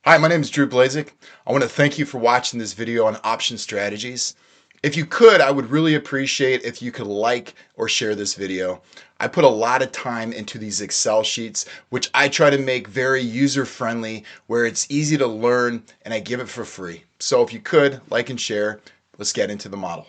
Hi, my name is Drew Blazik. I want to thank you for watching this video on option strategies. If you could, I would really appreciate if you could like or share this video. I put a lot of time into these Excel sheets, which I try to make very user-friendly, where it's easy to learn, and I give it for free. So if you could, like and share, let's get into the model.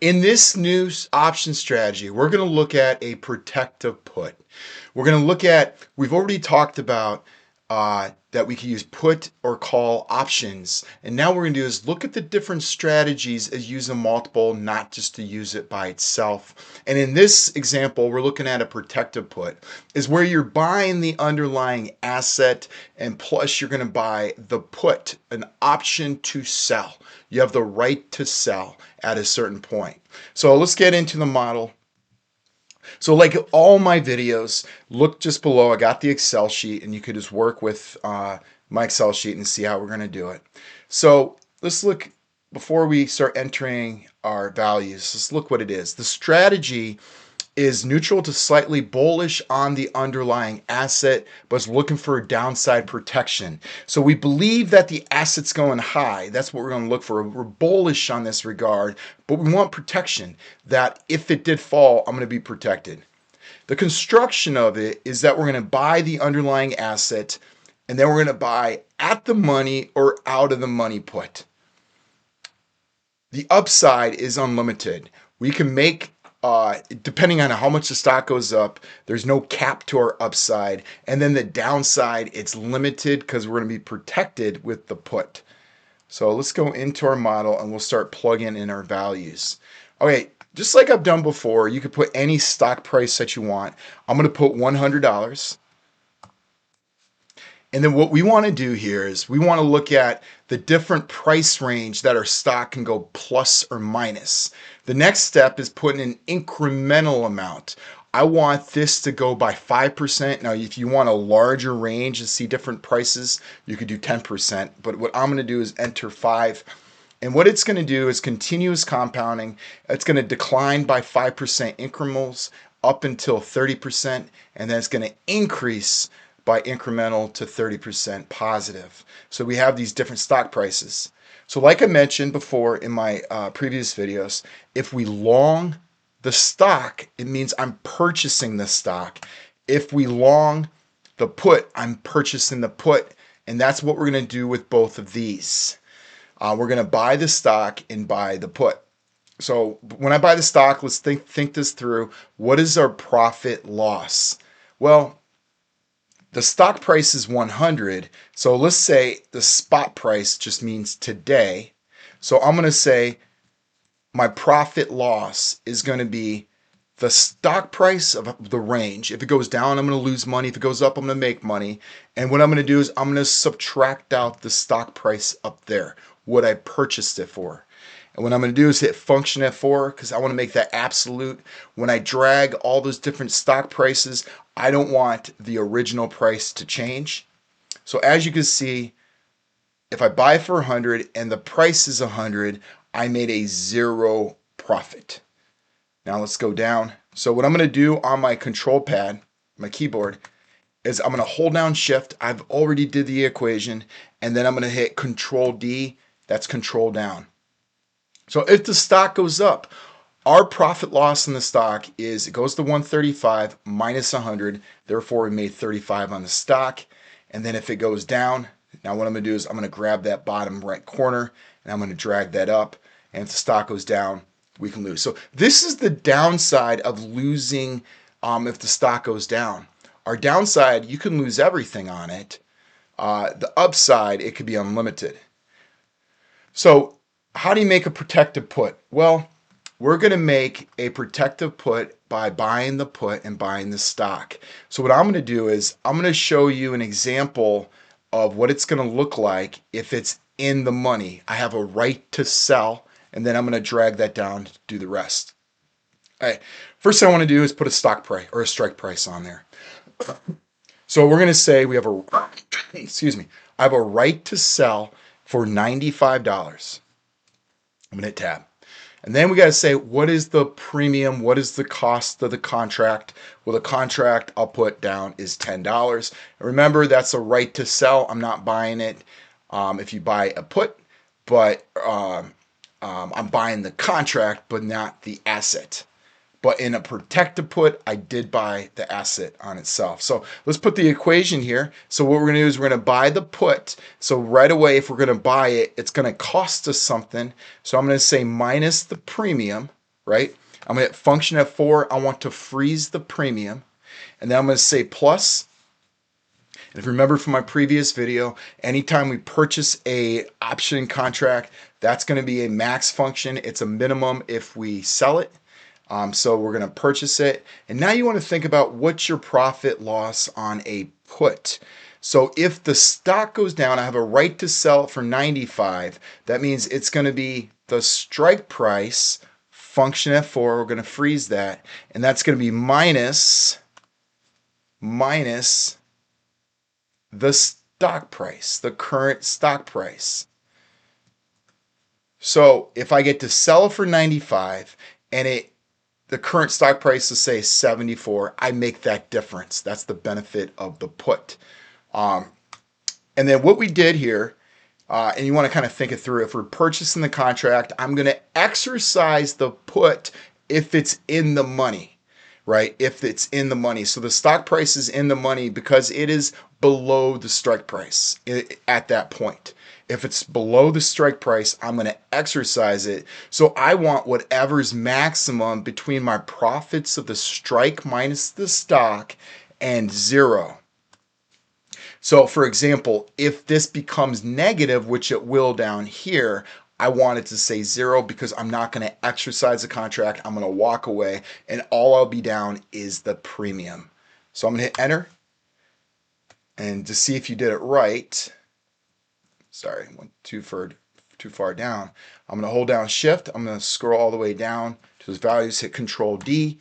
In this new option strategy, we're going to look at a protective put. We're going to look at, we've already talked about that we can use put or call options. And now what we're going to do is look at the different strategies as using multiple, not just to use it by itself. And in this example, we're looking at a protective put, is where you're buying the underlying asset and plus you're going to buy the put, an option to sell. You have the right to sell at a certain point. So let's get into the model. So like all my videos, look just below. I got the Excel sheet, and you could just work with my Excel sheet and see how we're going to do it. So let's look, before we start entering our values, let's look what it is. The strategy is neutral to slightly bullish on the underlying asset, but is looking for a downside protection. So we believe that the asset's going high. That's what we're going to look for. We're bullish on this regard, but we want protection, that if it did fall, I'm going to be protected. The construction of it is that we're going to buy the underlying asset, and then we're going to buy at the money or out of the money put. The upside is unlimited. We can make depending on how much the stock goes up, there's no cap to our upside. And then the downside, it's limited because we're going to be protected with the put. So let's go into our model and we'll start plugging in our values. Okay, just like I've done before, you could put any stock price that you want. I'm going to put $100. And then what we want to do here is we want to look at the different price range that our stock can go plus or minus. The next step is putting an incremental amount. I want this to go by 5%. Now, if you want a larger range to see different prices, you could do 10%. But what I'm going to do is enter 5. And what it's going to do is continuous compounding. It's going to decline by 5% incrementals up until 30%. And then it's going to increase by incremental to 30% positive. So we have these different stock prices. So like I mentioned before in my previous videos, if we long the stock, it means I'm purchasing the stock. If we long the put, I'm purchasing the put. And that's what we're going to do with both of these. We're going to buy the stock and buy the put. So when I buy the stock, let's think this through. What is our profit loss? Well, the stock price is 100. So let's say the spot price just means today. So I'm going to say my profit loss is going to be the stock price of the range. If it goes down, I'm going to lose money. If it goes up, I'm going to make money. And what I'm going to do is I'm going to subtract out the stock price up there, what I purchased it for. And what I'm going to do is hit function F4 because I want to make that absolute. When I drag all those different stock prices, I don't want the original price to change. So as you can see, if I buy for 100 and the price is 100, I made a 0 profit. Now let's go down. So what I'm going to do on my control pad, my keyboard, is I'm going to hold down shift. I've already did the equation, and then I'm going to hit control D. That's control down. So if the stock goes up, our profit loss in the stock is, it goes to 135 minus 100. Therefore, we made 35 on the stock. And then if it goes down, now what I'm going to do is I'm going to grab that bottom right corner and I'm going to drag that up. And if the stock goes down, we can lose. So this is the downside of losing if the stock goes down. Our downside, you can lose everything on it. The upside, it could be unlimited. So how do you make a protective put? Well, we're going to make a protective put by buying the put and buying the stock. So what I'm going to do is I'm going to show you an example of what it's going to look like if it's in the money. I have a right to sell and then I'm going to drag that down to do the rest. All right, first thing I want to do is put a stock price or a strike price on there. So we're going to say we have a, excuse me, I have a right to sell for $95. I'm going to hit tab. And then we got to say, what is the premium? What is the cost of the contract? Well, the contract I'll put down is $10. And remember, that's a right to sell. I'm not buying it if you buy a put, but I'm buying the contract, but not the asset. But in a protected put, I did buy the asset on itself. So let's put the equation here. So what we're going to do is we're going to buy the put. So right away, if we're going to buy it, it's going to cost us something. So I'm going to say minus the premium, right? I'm going to hit function F4. I want to freeze the premium. And then I'm going to say plus. And if you remember from my previous video, anytime we purchase a option contract, that's going to be a max function. It's a minimum if we sell it. So we're going to purchase it. And now you want to think about what's your profit loss on a put. So if the stock goes down, I have a right to sell it for 95. That means it's going to be the strike price, function F4, we're going to freeze that. And that's going to be minus the stock price, the current stock price. So if I get to sell it for 95 and the current stock price is say 74, I make that difference. That's the benefit of the put. And then what we did here, and you want to kind of think it through, if we're purchasing the contract, I'm going to exercise the put if it's in the money, right? If it's in the money. So the stock price is in the money because it is below the strike price at that point. If it's below the strike price, I'm going to exercise it. So I want whatever's maximum between my profits of the strike minus the stock and 0. So for example, if this becomes negative, which it will down here, I want it to say 0 because I'm not going to exercise the contract. I'm going to walk away and all I'll be down is the premium. So I'm going to hit enter. And to see if you did it right, sorry, went too far down. I'm going to hold down shift. I'm going to scroll all the way down to those values, hit control D,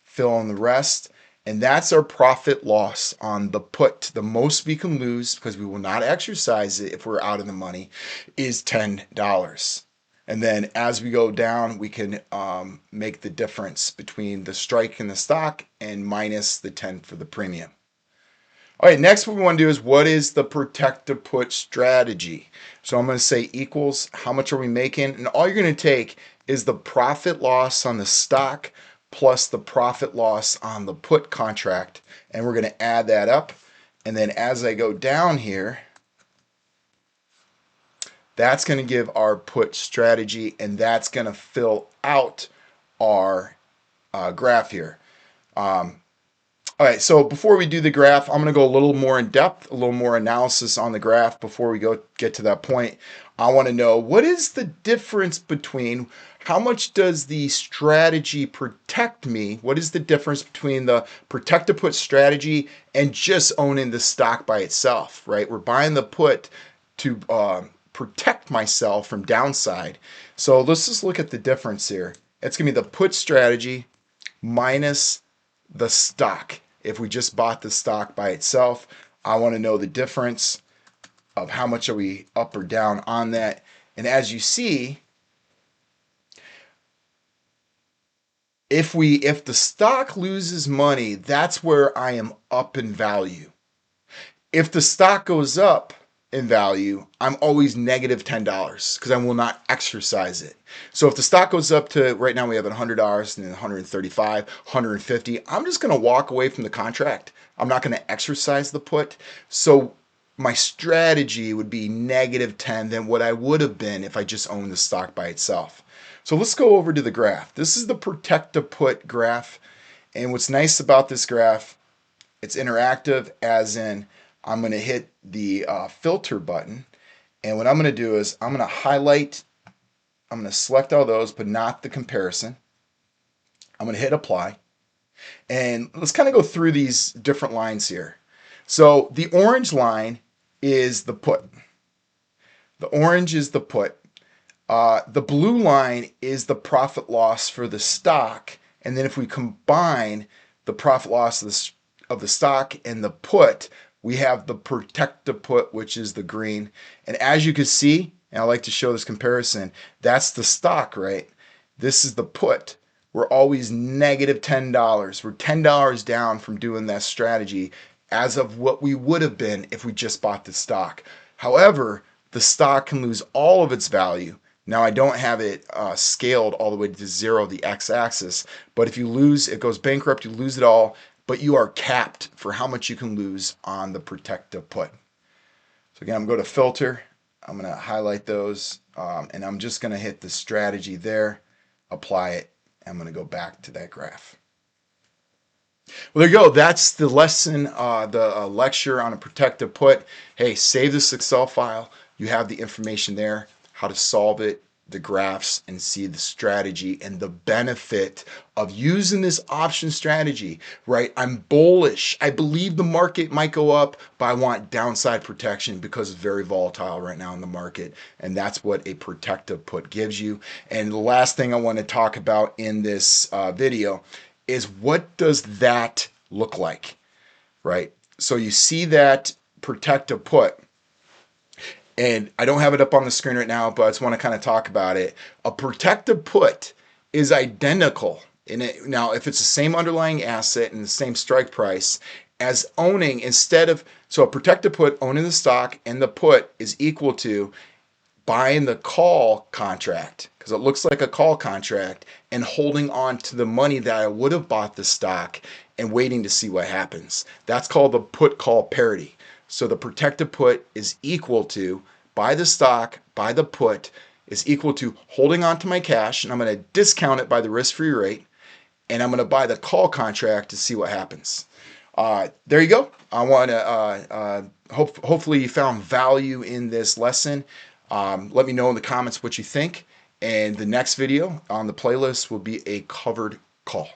fill in the rest. And that's our profit loss on the put. The most we can lose, because we will not exercise it if we're out of the money, is $10. And then as we go down, we can make the difference between the strike and the stock and minus the 10 for the premium. All right, next what we want to do is what is the protected put strategy? So I'm going to say equals how much are we making? And all you're going to take is the profit loss on the stock plus the profit loss on the put contract. And we're going to add that up. And then as I go down here, that's going to give our put strategy, and that's going to fill out our graph here. All right, so before we do the graph, I'm going to go a little more in depth, a little more analysis on the graph before we get to that point. I want to know what is the difference between how much does the strategy protect me? What is the difference between the protected put strategy and just owning the stock by itself, right? We're buying the put to protect myself from downside. So let's just look at the difference here. It's going to be the put strategy minus the stock. If we just bought the stock by itself, I want to know the difference of how much are we up or down on that. And as you see, if the stock loses money, that's where I am up in value. If the stock goes up in value, I'm always negative $10 because I will not exercise it. So if the stock goes up to, right now we have $100 and $135, $150, I'm just going to walk away from the contract. I'm not going to exercise the put. So my strategy would be negative 10 than what I would have been if I just owned the stock by itself. So let's go over to the graph. This is the protect to put graph. And what's nice about this graph, it's interactive, as in I'm going to hit the filter button. And what I'm going to do is I'm going to highlight, I'm going to select all those, but not the comparison. I'm going to hit apply. And let's kind of go through these different lines here. So the orange line is the put. The orange is the put. The blue line is the profit loss for the stock. And then if we combine the profit loss of the stock and the put, we have the protect the put, which is the green. And as you can see, and I like to show this comparison, that's the stock, right? This is the put. We're always negative $10. We're $10 down from doing that strategy as of what we would have been if we just bought the stock. However, the stock can lose all of its value. Now I don't have it scaled all the way to zero, the x-axis, but if you lose, it goes bankrupt, you lose it all, but you are capped for how much you can lose on the protect the put. So again, I'm going to go to filter, I'm going to highlight those, and I'm just going to hit the strategy there, apply it, and I'm going to go back to that graph. Well, there you go. That's the lesson, the lecture on a protect the put. Hey, save this Excel file. You have the information there, how to solve it, the graphs, and see the strategy and the benefit of using this option strategy, right? I'm bullish. I believe the market might go up, but I want downside protection because it's very volatile right now in the market. And that's what a protective put gives you. And the last thing I want to talk about in this video is what does that look like, right? So you see that protective put, and I don't have it up on the screen right now, but I just want to kind of talk about it. A protective put is identical in it. Now, if it's the same underlying asset and the same strike price as owning, so a protective put, owning the stock, and the put is equal to buying the call contract, because it looks like a call contract, and holding on to the money that I would have bought the stock and waiting to see what happens. That's called the put call parity. So the protective put is equal to buy the stock, buy the put is equal to holding on to my cash, and I'm going to discount it by the risk-free rate, and I'm going to buy the call contract to see what happens. There you go. I want to hopefully you found value in this lesson. Let me know in the comments what you think, and the next video on the playlist will be a covered call.